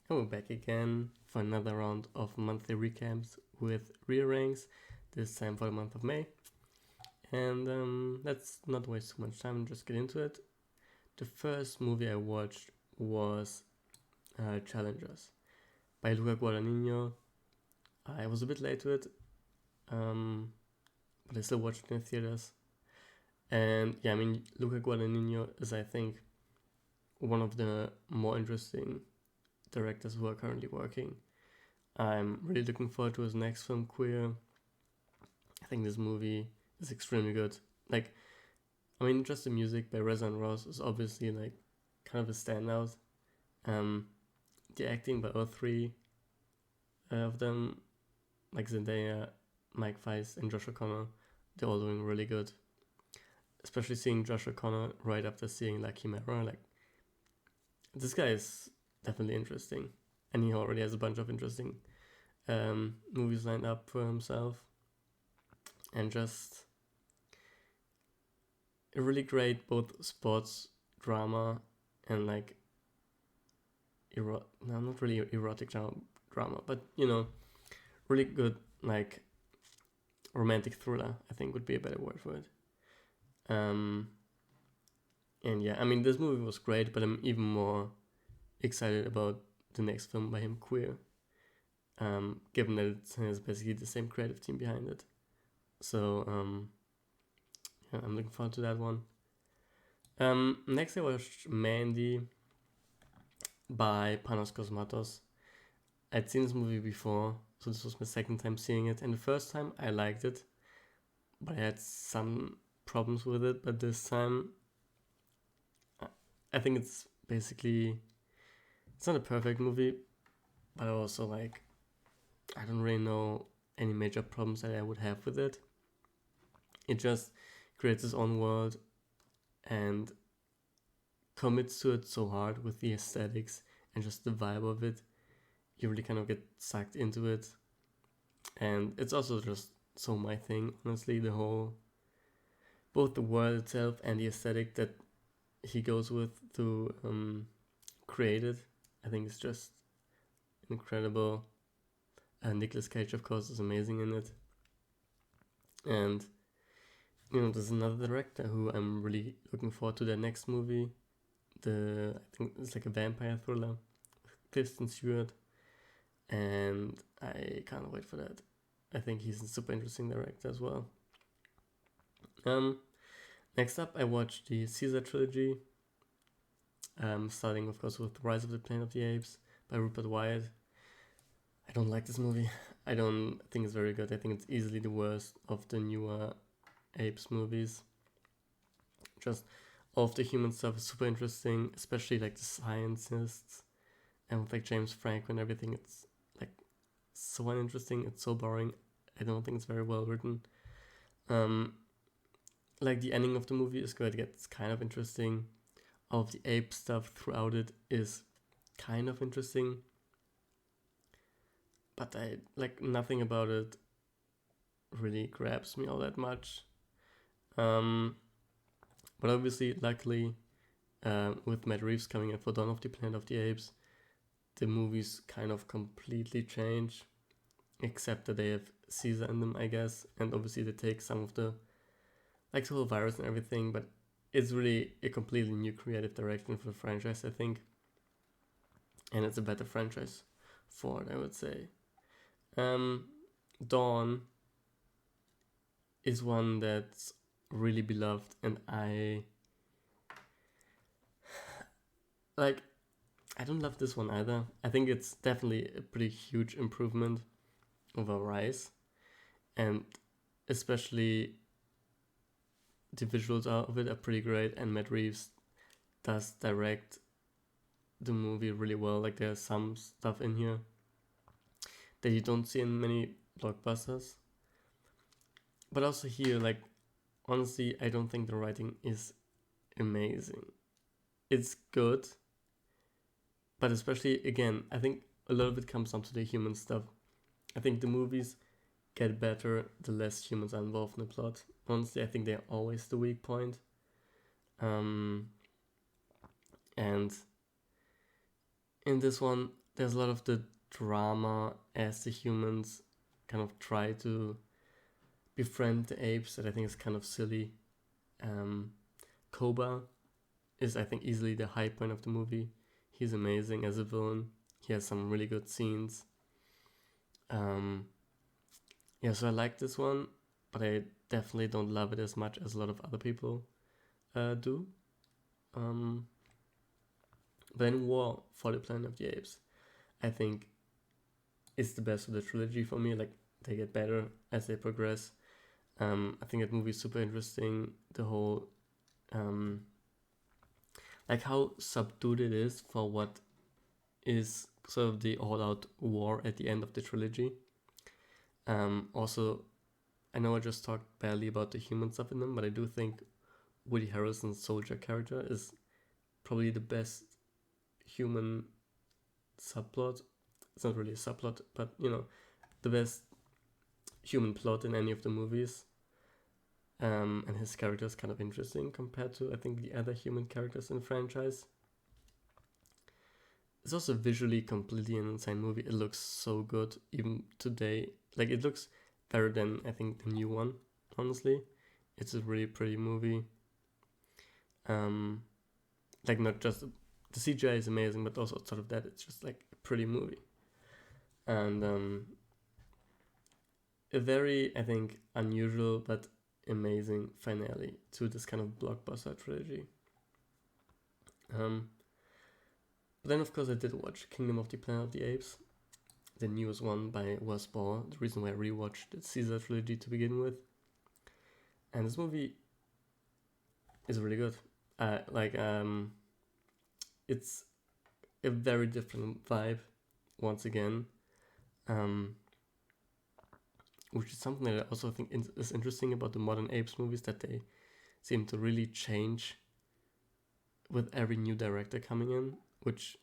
And we're back again for another round of monthly recaps with re-ranks, this time for the month of May. And let's not waste too much time and just get into it. The first movie I watched was Challengers by Luca Guadagnino. I was a bit late to it, but I still watched it in theaters. And yeah, I mean, Luca Guadagnino is, I think, one of the more interesting directors who are currently working. I'm really looking forward to his next film, Queer. I think this movie is extremely good. Like, I mean, just the music by Reza and Ross is obviously like kind of a standout. The acting by all three of them, like Zendaya, Mike Weiss, and Josh O'Connor, they're all doing really good. Especially seeing Josh O'Connor right after seeing like Chimera, like this guy is definitely interesting, and he already has a bunch of interesting movies lined up for himself, and just a really great both sports drama and like not really erotic drama, but you know, really good like romantic thriller, I think would be a better word for it. And yeah, I mean, this movie was great, but I'm even more excited about the next film by him, Queer, given that it has basically the same creative team behind it. So yeah, I'm looking forward to that one. Next I watched Mandy by Panos Cosmatos. I'd seen this movie before, so this was my second time seeing it, and the first time I liked it, but I had some problems with it. But this time I think it's basically, it's not a perfect movie, but also like I don't really know any major problems that I would have with it. It just creates its own world and commits to it so hard with the aesthetics and just the vibe of it. You really kind of get sucked into it, and it's also just so my thing, honestly. The whole, both the world itself and the aesthetic that he goes with to create it, I think it's just incredible. Nicolas Cage, of course, is amazing in it, and you know, there's another director who I'm really looking forward to their next movie. I think it's like a vampire thriller, Kristen Stewart, and I can't wait for that. I think he's a super interesting director as well. Next up, I watched the Caesar trilogy, starting of course with Rise of the Planet of the Apes by Rupert Wyatt. I don't like this movie. I don't think it's very good. I think it's easily the worst of the newer Apes movies. Just all of the human stuff is super interesting, especially like the scientists and with like James Franco and everything. It's like so uninteresting. It's so boring. I don't think it's very well written. Like the ending of the movie is good. It gets kind of interesting. All of the ape stuff throughout it is kind of interesting, but I like nothing about it really grabs me all that much. But obviously, luckily, with Matt Reeves coming in for Dawn of the Planet of the Apes, the movies kind of completely change, except that they have Caesar in them, I guess, and obviously they take some of the, like the whole virus and everything, but it's really a completely new creative direction for the franchise, I think, and it's a better franchise for it, I would say. Dawn is one that's really beloved, and I don't love this one either. I think it's definitely a pretty huge improvement over Rise, and especially the visuals of it are pretty great, and Matt Reeves does direct the movie really well. Like there's some stuff in here that you don't see in many blockbusters, but also here, like, honestly, I don't think the writing is amazing. It's good, but especially, again, I think a lot of it comes down to the human stuff. I think the movies get better the less humans are involved in the plot. Honestly, I think they're always the weak point. And in this one, there's a lot of the drama as the humans kind of try to befriend the apes that I think is kind of silly. Koba is, I think, easily the high point of the movie. He's amazing as a villain. He has some really good scenes. Yeah, so I like this one, but I definitely don't love it as much as a lot of other people do. But then War for the Planet of the Apes, I think, is the best of the trilogy for me. Like, they get better as they progress. I think that movie is super interesting. The whole, like how subdued it is for what is sort of the all-out war at the end of the trilogy. Also, I know I just talked badly about the human stuff in them, but I do think Woody Harrelson's soldier character is probably the best human subplot. It's not really a subplot, but the best human plot in any of the movies. And his character is kind of interesting compared to, I think, the other human characters in the franchise. It's also visually completely an insane movie. It looks so good even today. Like, it looks better than, I think, the new one, honestly. It's a really pretty movie. Like, not just the CGI is amazing, but also outside of that, it's just like a pretty movie. And a very, I think, unusual but amazing finale to this kind of blockbuster trilogy. But then, of course, I did watch Kingdom of the Planet of the Apes, the newest one by Wes Ball. The reason why I rewatched the Caesar trilogy to begin with. And this movie is really good. It's a very different vibe, once again, which is something that I also think is interesting about the modern Apes movies, that they seem to really change with every new director coming in, which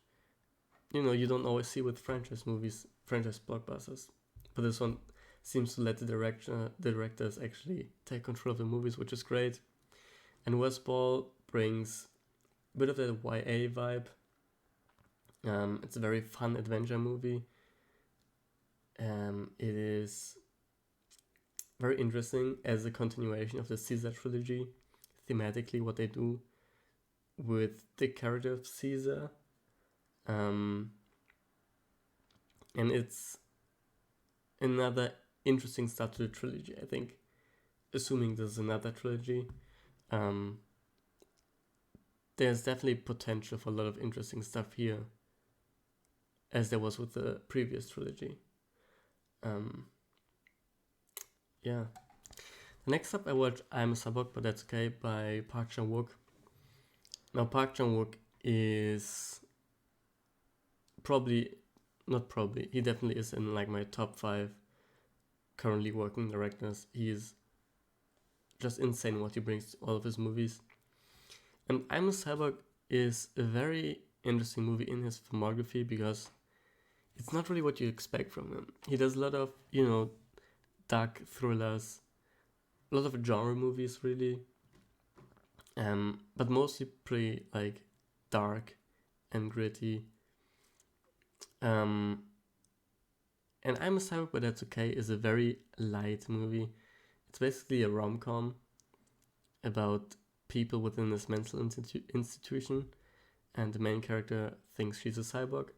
you don't always see with franchise movies, franchise blockbusters. But this one seems to let the directors actually take control of the movies, which is great. And Wes Ball brings a bit of that YA vibe. It's a very fun adventure movie. It is very interesting as a continuation of the Caesar trilogy, thematically what they do with the character of Caesar. And it's another interesting start to the trilogy, I think. Assuming there's another trilogy, there's definitely potential for a lot of interesting stuff here, as there was with the previous trilogy. Yeah. Next up, I watched I'm a Sabok, But That's Okay by Park Chan-wook. Now, Park Chan-wook is he definitely is in like my top 5 currently working directors. He is just insane what he brings to all of his movies. And I'm a Sabok is a very interesting movie in his filmography because it's not really what you expect from him. He does a lot of, dark thrillers, a lot of genre movies, really, but mostly pretty like dark and gritty. And I'm a Cyber, But That's Okay is a very light movie. It's basically a rom-com about people within this mental institution, and the main character thinks she's a cyborg,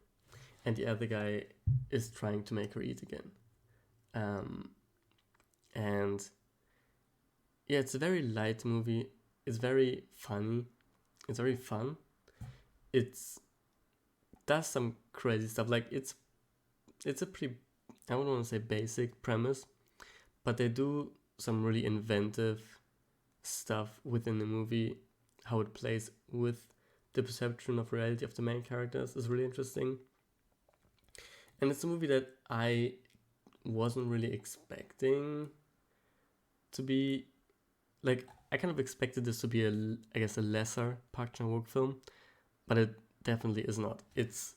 and the other guy is trying to make her eat again. And yeah, it's a very light movie. It's very funny. It's very fun. Does some crazy stuff. Like it's a pretty, I wouldn't want to say basic premise, but they do some really inventive stuff within the movie. How it plays with the perception of reality of the main characters is really interesting. And it's a movie that I wasn't really expecting to be, like, I kind of expected this to be a lesser Park Chan-wook film, but it definitely is not. It's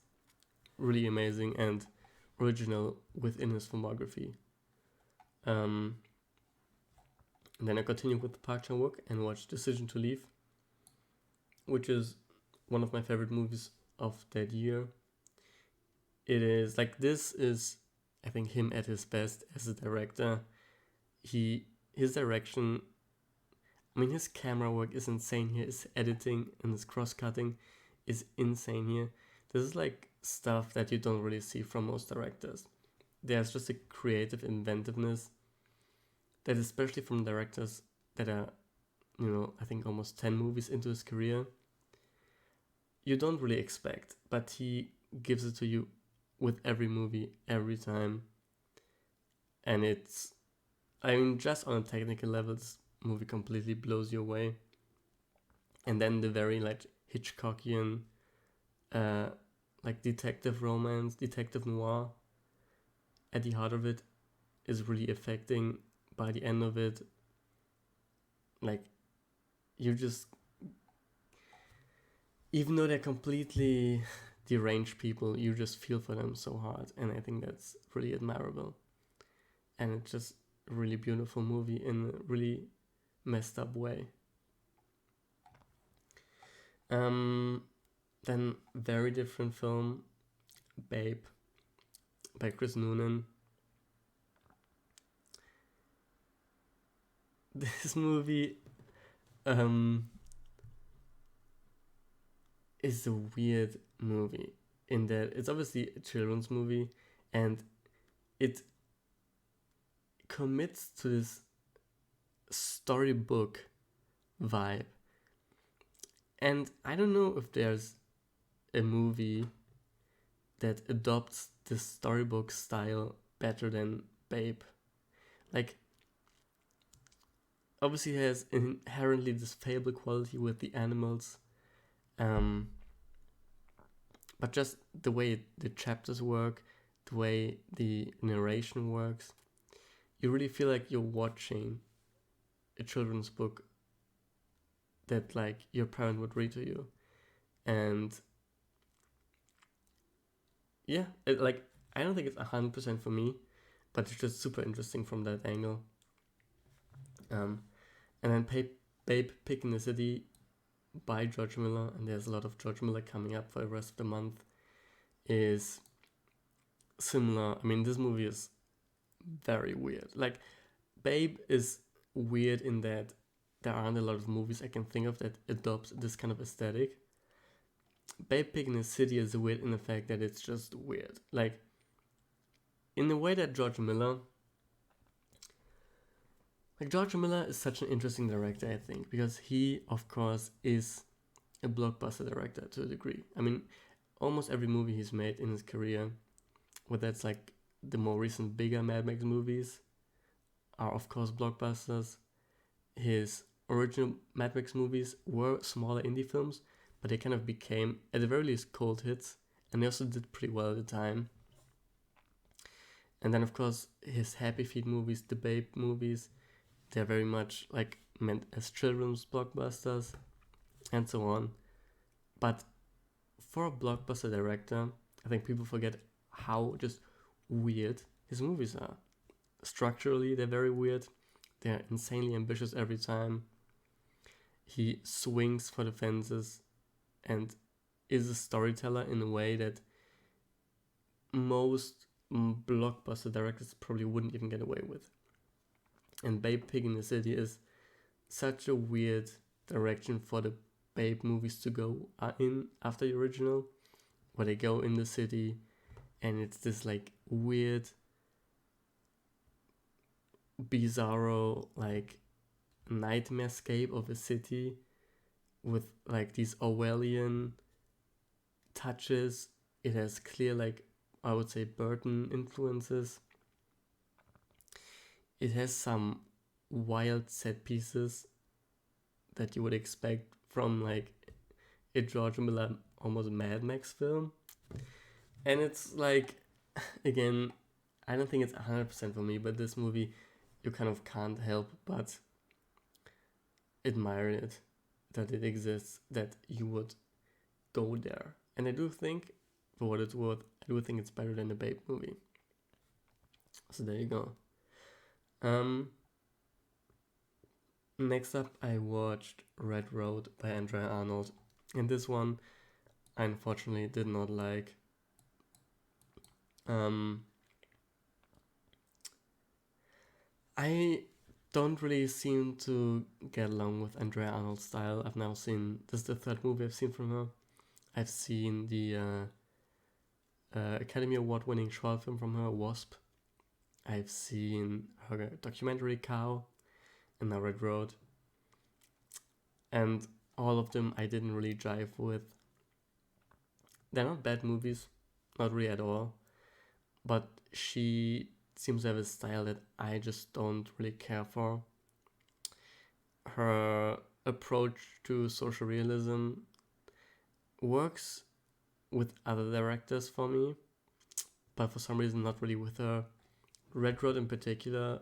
really amazing and original within his filmography. And then I continued with Park Chan-wook and watched Decision to Leave, which is one of my favorite movies of that year. it is like, this is, I think, him at his best as a director. His direction, I mean, his camera work is insane here. His editing and his cross-cutting is insane here. This is like stuff that you don't really see from most directors. There's just a creative inventiveness that, especially from directors that are, I think almost 10 movies into his career, you don't really expect, but he gives it to you with every movie, every time. And it's, I mean, just on a technical level, this movie completely blows you away. And then the very like Hitchcockian, like detective romance, detective noir at the heart of it is really affecting by the end of it. Like, you just, even though they're completely deranged people, you just feel for them so hard. And I think that's really admirable. And it's just a really beautiful movie in a really messed up way. Then very different film, Babe, by Chris Noonan. This movie is a weird movie in that it's obviously a children's movie, and it commits to this storybook vibe. And I don't know if there's a movie that adopts this storybook style better than Babe. Like, obviously it has inherently this fable quality with the animals, but just the way the chapters work, the way the narration works, you really feel like you're watching a children's book that like your parent would read to you. And yeah, like, I don't think it's 100% for me, but it's just super interesting from that angle. And then Babe, Pig in the City by George Miller, and there's a lot of George Miller coming up for the rest of the month, is similar. I mean, this movie is very weird. Like, Babe is weird in that there aren't a lot of movies I can think of that adopt this kind of aesthetic. Babe, Pig in the City is weird in the fact that it's just weird. Like, in the way that George Miller is such an interesting director, I think, because he, of course, is a blockbuster director to a degree. I mean, almost every movie he's made in his career, whether it's like the more recent bigger Mad Max movies, are of course blockbusters. His original Mad Max movies were smaller indie films, but they kind of became, at the very least, cult hits, and they also did pretty well at the time. And then, of course, his Happy Feet movies, the Babe movies, they're very much like meant as children's blockbusters, and so on. But for a blockbuster director, I think people forget how just weird his movies are. Structurally, they're very weird. They're insanely ambitious every time. He swings for the fences and is a storyteller in a way that most blockbuster directors probably wouldn't even get away with. And Babe, Pig in the City is such a weird direction for the Babe movies to go in after the original, where they go in the city and it's this like weird, bizarro, like nightmarescape of a city with like these Orwellian touches. It has clear, like, I would say, Burton influences. It has some wild set pieces that you would expect from like a George Miller almost Mad Max film. And it's like, again, I don't think it's 100% for me, but this movie, you kind of can't help but admire it, that it exists, that you would go there. And I do think, for what it's worth, I do think it's better than the Babe movie. So there you go. Next up, I watched Red Road by Andrea Arnold. And this one, I unfortunately did not like. Um, I don't really seem to get along with Andrea Arnold's style. I've now seen this is the third movie I've seen from her. I've seen the Academy Award winning short film from her, Wasp. I've seen her documentary Cow and now Red Road. And all of them I didn't really jive with. They're not bad movies, not really at all. But she seems to have a style that I just don't really care for. Her approach to social realism works with other directors for me, but for some reason not really with her. Red Road in particular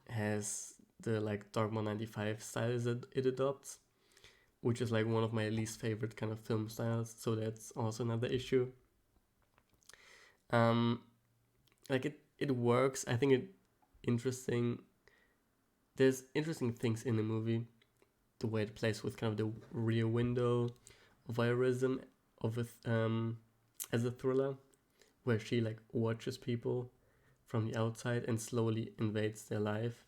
has the like Dogma 95 style that it adopts, which is like one of my least favorite kind of film styles, so that's also another issue. Um, like it works. I think it interesting. There's interesting things in the movie, the way it plays with kind of the rear window voyeurism of it as a thriller, where she like watches people from the outside and slowly invades their life.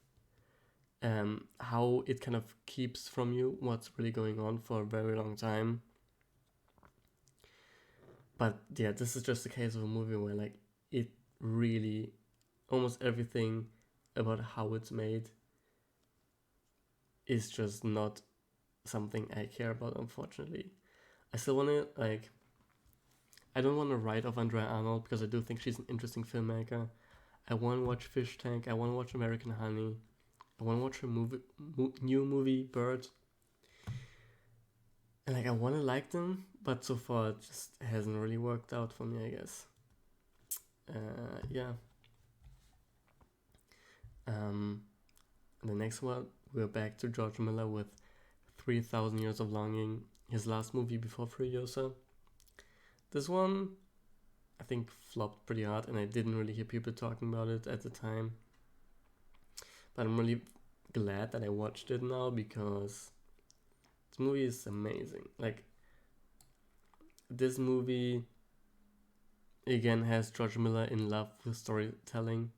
How it kind of keeps from you what's really going on for a very long time. But yeah, this is just a case of a movie where like it really almost everything about how it's made is just not something I care about, unfortunately. I still want to like I don't want to write off Andrea Arnold because I do think she's an interesting filmmaker. I want to watch Fish Tank. I want to watch American Honey. I want to watch her new movie Bird. And like I want to like them, but so far it just hasn't really worked out for me, I guess. Yeah. The next one, we're back to George Miller with 3,000 Years of Longing, his last movie before Furiosa. This one, I think, flopped pretty hard, and I didn't really hear people talking about it at the time. But I'm really glad that I watched it now because this movie is amazing. Like, this movie, again, has George Miller in love with storytelling,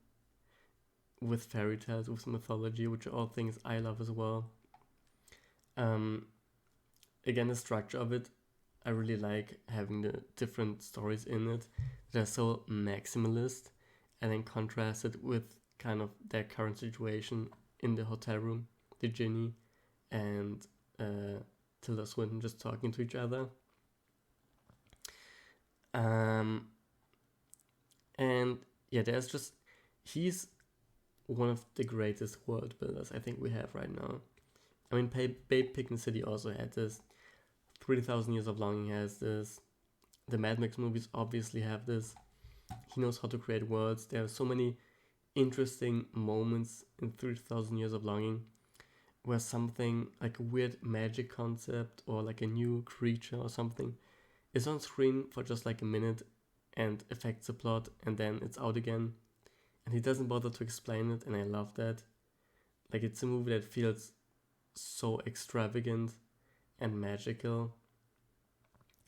with fairy tales, with mythology, which are all things I love as well. Again, the structure of it, I really like having the different stories in it that are so maximalist and then contrasted with kind of their current situation in the hotel room, the Ginny and Tilda Swinton just talking to each other. And yeah, there's just, he's one of the greatest world builders I think we have right now. I mean, Babe Picnic City also had this. 3,000 Years of Longing has this. The Mad Max movies obviously have this. He knows how to create worlds. There are so many interesting moments in 3,000 Years of Longing where something like a weird magic concept or like a new creature or something is on screen for just like a minute and affects the plot and then it's out again. And he doesn't bother to explain it, and I love that. Like, it's a movie that feels so extravagant and magical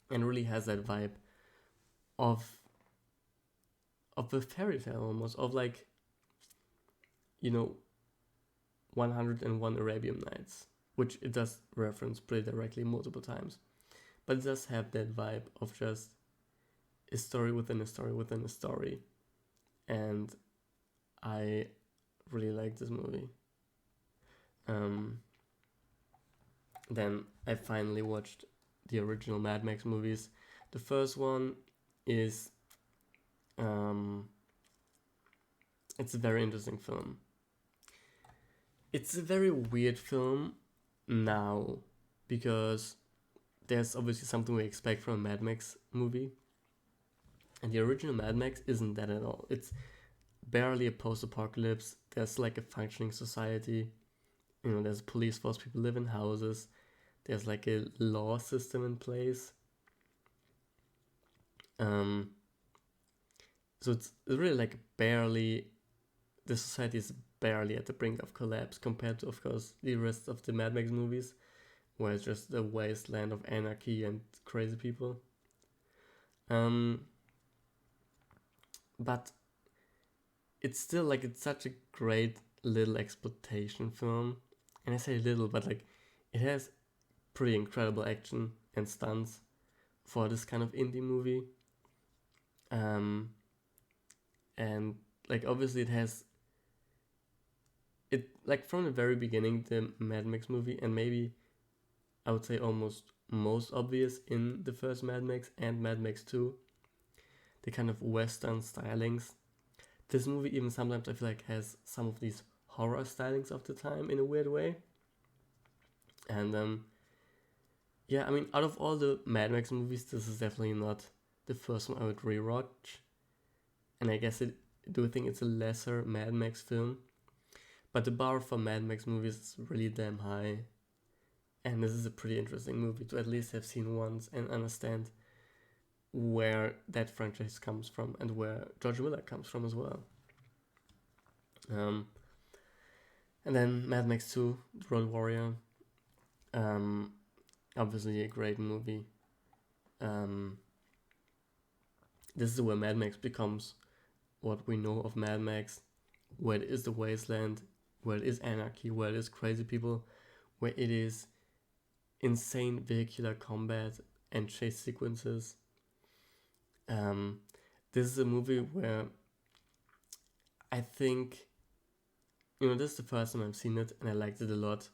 and really has that vibe of a fairy tale almost, of like, 101 Arabian Nights, which it does reference pretty directly multiple times, but it does have that vibe of just a story within a story within a story. And I really like this movie. Then I finally watched the original Mad Max movies. The first one is it's a very interesting film. It's a very weird film now because there's obviously something we expect from a Mad Max movie. And the original Mad Max isn't that at all. It's barely a post-apocalypse. There's like a functioning society. There's a police force, people live in houses. There's like a law system in place. So it's really like barely, the society is barely at the brink of collapse compared to, of course, the rest of the Mad Max movies, where it's just a wasteland of anarchy and crazy people. but it's still like it's such a great little exploitation film, and I say little, but like it has pretty incredible action and stunts for this kind of indie movie. And like obviously it has it like from the very beginning the Mad Max movie, and maybe I would say almost most obvious in the first Mad Max and Mad Max 2, the kind of western stylings. This movie even sometimes I feel like has some of these horror stylings of the time in a weird way. And yeah, I mean, out of all the Mad Max movies, this is definitely not the first one I would rewatch. And I guess I do think it's a lesser Mad Max film. But the bar for Mad Max movies is really damn high. And this is a pretty interesting movie to at least have seen once and understand where that franchise comes from and where George Miller comes from as well. And then Mad Max 2, The Road Warrior. Obviously a great movie. This is where Mad Max becomes what we know of Mad Max, where it is the wasteland, where it is anarchy, where it is crazy people, where it is insane vehicular combat and chase sequences. This is a movie where I think, this is the first time I've seen it and I liked it a lot.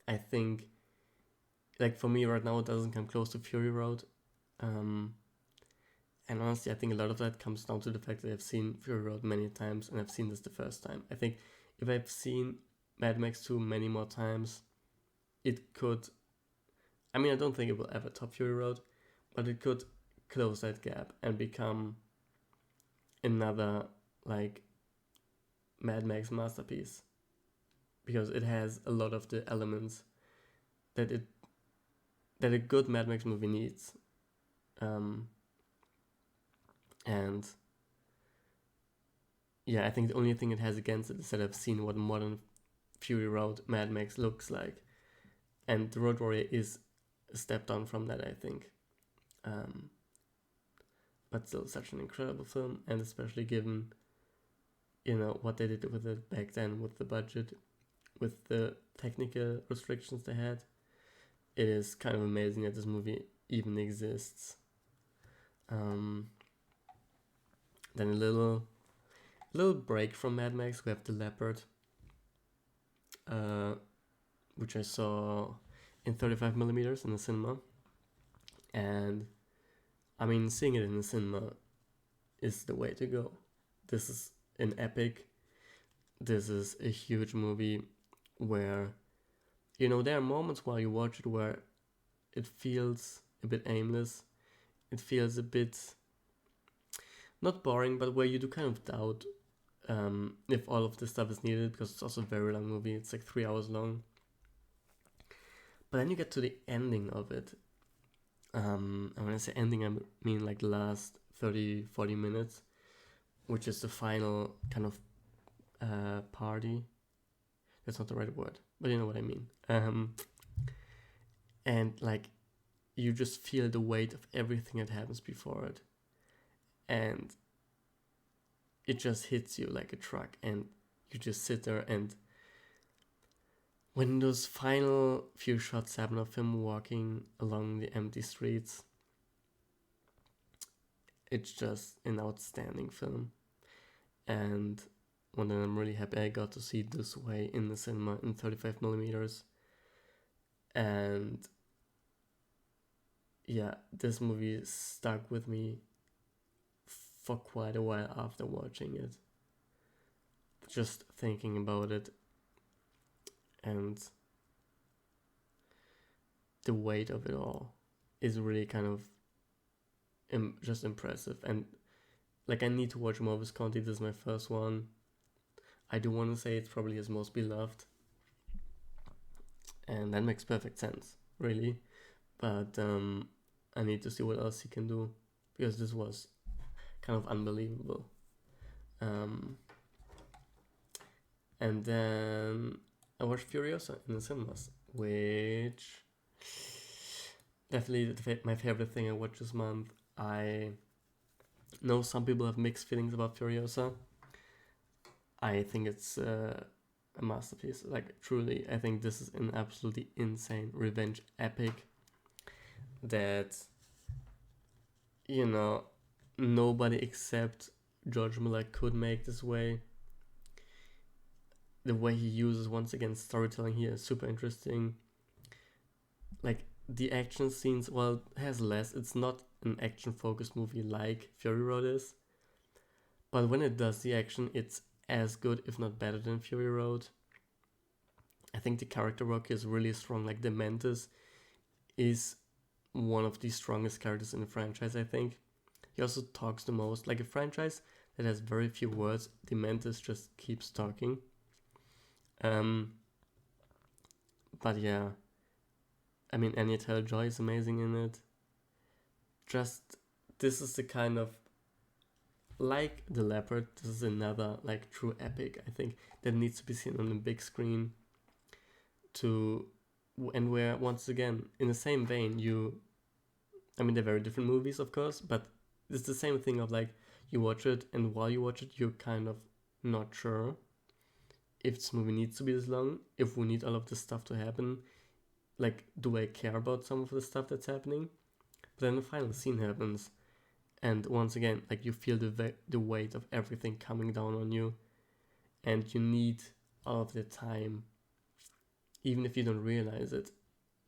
I think, like for me right now, it doesn't come close to Fury Road. And honestly, I think a lot of that comes down to the fact that I've seen Fury Road many times and I've seen this the first time. I think if I've seen Mad Max 2 many more times, it could, I mean, I don't think it will ever top Fury Road, but it could close that gap and become another, like, Mad Max masterpiece. Because it has a lot of the elements that a good Mad Max movie needs. And yeah, I think the only thing it has against it is that I've seen what modern Fury Road Mad Max looks like. And The Road Warrior is a step down from that, I think. But still such an incredible film, and especially given, what they did with it back then, with the budget, with the technical restrictions they had. It is kind of amazing that this movie even exists. Then a little break from Mad Max, we have The Leopard, which I saw in 35mm in the cinema. And I mean, seeing it in the cinema is the way to go. This is an epic. This is a huge movie where, there are moments while you watch it where it feels a bit aimless. It feels a bit, not boring, but where you do kind of doubt if all of this stuff is needed, because it's also a very long movie. It's like 3 hours long. But then you get to the ending of it. And when I say ending, I mean like the last 30-40 minutes, which is the final kind of party. That's not the right word, but you know what I mean. And like, you just feel the weight of everything that happens before it. And it just hits you like a truck, and you just sit there, and when those final few shots happen of him walking along the empty streets, it's just an outstanding film. And one that I'm really happy I got to see this way in the cinema in 35mm. And yeah, this movie stuck with me for quite a while after watching it. Just thinking about it and the weight of it all is really kind of just impressive. And like, I need to watch more Visconti. This is my first one. I do want to say it's probably his most beloved, and that makes perfect sense, really. But I need to see what else he can do, because this was kind of unbelievable. And then I watched Furiosa in the cinemas, which definitely my favorite thing I watched this month. I No, some people have mixed feelings about Furiosa. I think it's a masterpiece. Like, truly, I think this is an absolutely insane revenge epic that, you know, nobody except George Miller could make this way. The way he uses, once again, storytelling here is super interesting. Like, the action scenes, well, it has less. It's not an action focused movie like Fury Road is. But when it does the action, it's as good, if not better, than Fury Road. I think the character work is really strong. Like, the Mantis is one of the strongest characters in the franchise, I think. He also talks the most. Like, a franchise that has very few words, the Mantis just keeps talking. But yeah, I mean, Anya Taylor-Joy is amazing in it. Just, this is the kind of, like The Leopard, this is another, like, true epic, I think, that needs to be seen on a big screen to, and where, once again, in the same vein, I mean, they're very different movies, of course, but it's the same thing of, like, you watch it, and while you watch it, you're kind of not sure if this movie needs to be this long, if we need all of this stuff to happen. Like, do I care about some of the stuff that's happening? But then the final scene happens, and once again, like, you feel the weight of everything coming down on you, and you need all of the time, even if you don't realize it,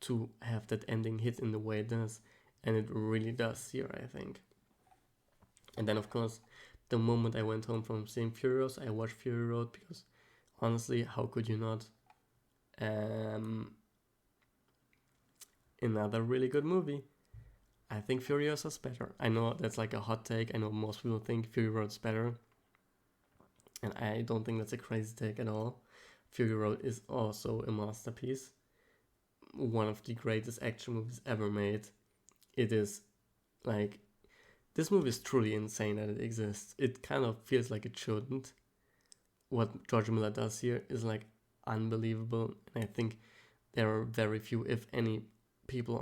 to have that ending hit in the way it does, and it really does here, I think. And then, of course, the moment I went home from seeing Furious, I watched Fury Road, because honestly, how could you not? Another really good movie. I think Furiosa's better. I know that's like a hot take. I know most people think Fury Road's better. And I don't think that's a crazy take at all. Fury Road is also a masterpiece. One of the greatest action movies ever made. It is like, this movie is truly insane that it exists. It kind of feels like it shouldn't. What George Miller does here is like unbelievable. And I think there are very few, if any, people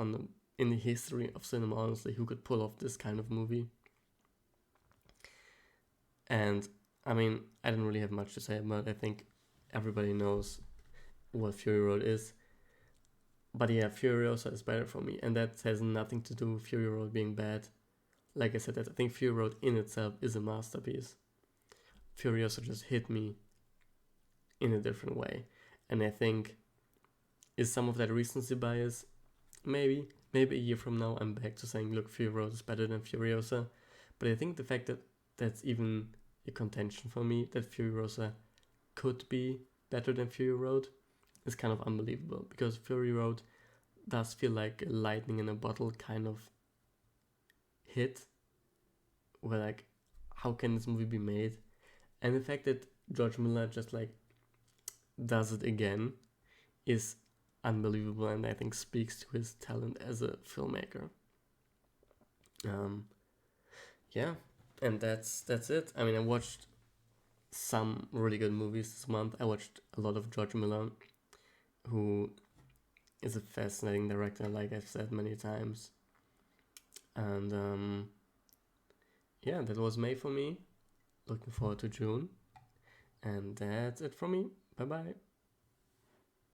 in the history of cinema, honestly, who could pull off this kind of movie. And I mean, I don't really have much to say about it. I think everybody knows what Fury Road is. But yeah, Furiosa is better for me, and that has nothing to do with Fury Road being bad. Like I said, I think Fury Road in itself is a masterpiece. Furiosa just hit me in a different way. And I think, is some of that recency bias? Maybe a year from now I'm back to saying, look, Fury Road is better than Furiosa. But I think the fact that that's even a contention for me, that Furiosa could be better than Fury Road, is kind of unbelievable, because Fury Road does feel like a lightning in a bottle kind of hit, where like, how can this movie be made? And the fact that George Miller just like does it again is unbelievable, and I think speaks to his talent as a filmmaker. Yeah, and that's it. I mean, I watched some really good movies this month. I watched a lot of George Miller, who is a fascinating director, like I've said many times. And yeah, that was May for me. Looking forward to June. And that's it from me. Bye bye.